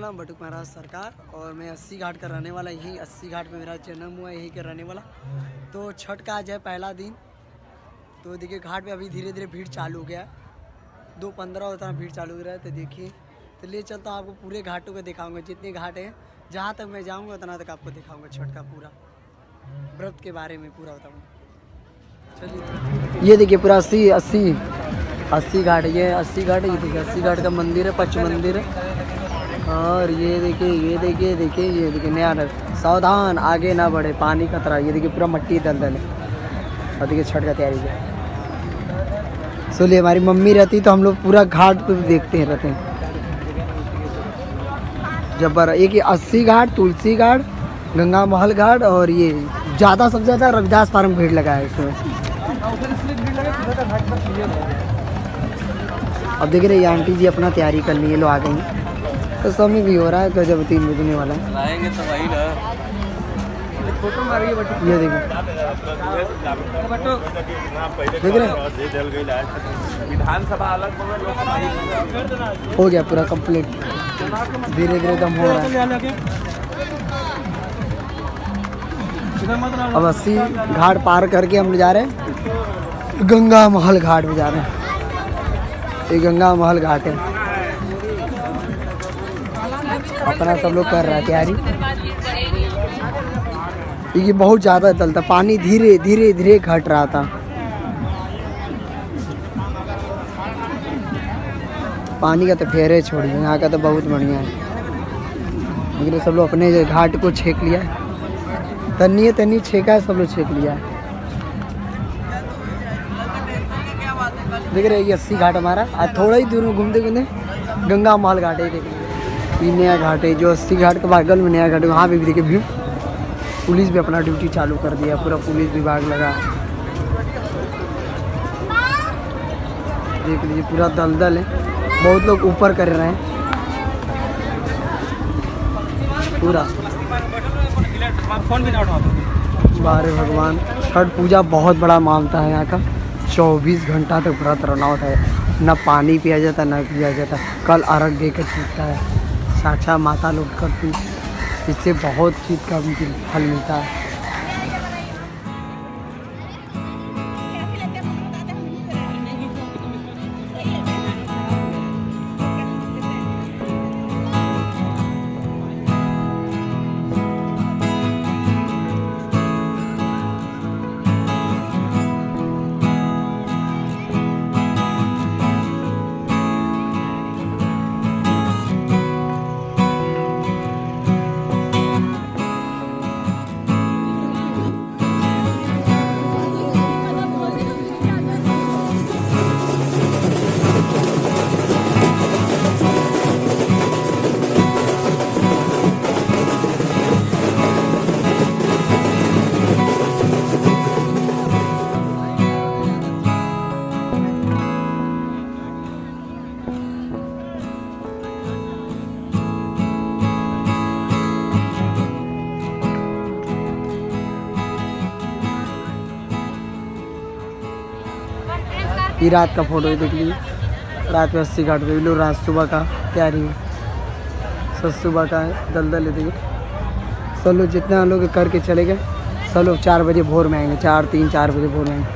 नाम बटुक महाराज सरकार और मैं 80 घाट का रहने वाला, यही 80 घाट में मेरा जन्म हुआ, यही का रहने वाला। तो छठ का आज है पहला दिन। तो देखिए घाट पे अभी धीरे धीरे भीड़ चालू हो गया, 2:15 होता है भीड़ चालू हो रहा है। तो देखिए तो ले चलता हूँ आपको पूरे घाटों को दिखाऊंगा, जितने घाट हैं जहाँ तक मैं जाऊँगा उतना तक आपको दिखाऊंगा, छठ का पूरा व्रत के बारे में पूरा बताऊँगा। चलिए ये देखिए पूरा 80 घाट, ये 80 घाट, ये देखिए 80 घाट का मंदिर है, पंच मंदिर है। और ये देखिए नया सावधान आगे ना बढ़े, पानी खतरा। ये देखिए पूरा मट्टी दलदल है। और देखिए छठ का तैयारी है। सुनिए हमारी मम्मी रहती तो हम लोग पूरा घाट पे देखते रहते हैं। जबर एक 80 घाट, तुलसी घाट, गंगा महल घाट और ये ज़्यादा सबसे ज़्यादा रविदास फार्म भीड़ लगा है इसमें। अब देख रहे ये आंटी जी अपना तैयारी कर लिए, लो आ गई। तो समय भी हो रहा है, तो जब 3 बजने वाला है आएंगे तो वही ना। ये देखिए देख रहे विधानसभा अलग हो गया पूरा कंप्लीट, धीरे धीरे दम हो रहा है। अब 80 घाट पार करके हम जा रहे हैं गंगा महल घाट में जा रहे हैं। ये गंगा महल घाट है, अपना सब लोग कर रहा है तैयारी। ये बहुत ज़्यादा चलता, पानी धीरे धीरे घट रहा था। पानी का तो फेरे छोड़िए, यहाँ का तो बहुत बढ़िया है। लेकिन सब लोग अपने घाट को छेक लिया है, तन्नी छेका है, सब लोग छेक लिया है। देख रहे ये 80 घाट हमारा, आज थोड़ा ही दूर में घूमते घूमते गंगा महल घाट है। देखिए ये नया घाट है, जो 80 घाट के बगल में नया घाट है, वहाँ पे भी देखिए भीड़। पुलिस भी अपना ड्यूटी चालू कर दिया, पूरा पुलिस विभाग लगा। देख लीजिए पूरा दलदल है, बहुत लोग ऊपर कर रहे हैं पूरा। बारे भगवान, छठ पूजा बहुत बड़ा मानता है यहाँ का। 24 घंटा तक व्रत रहना होता है, ना पानी पिया जाता ना पिया जाता। कल अर्घ दे कर छूटता है, साक्षात माता लोग करती, इससे बहुत चीज़ का फल मिलता है। ये रात का फोटो देख लीजिए, रात में 80 घाट पे लोग रात सुबह का तैयारी है, सब सुबह का है, दलदल है। देखिए सब लोग जितना लोग करके चले गए, सब लोग 4 बजे भोर में आएंगे, 4 बजे भोर में आएंगे।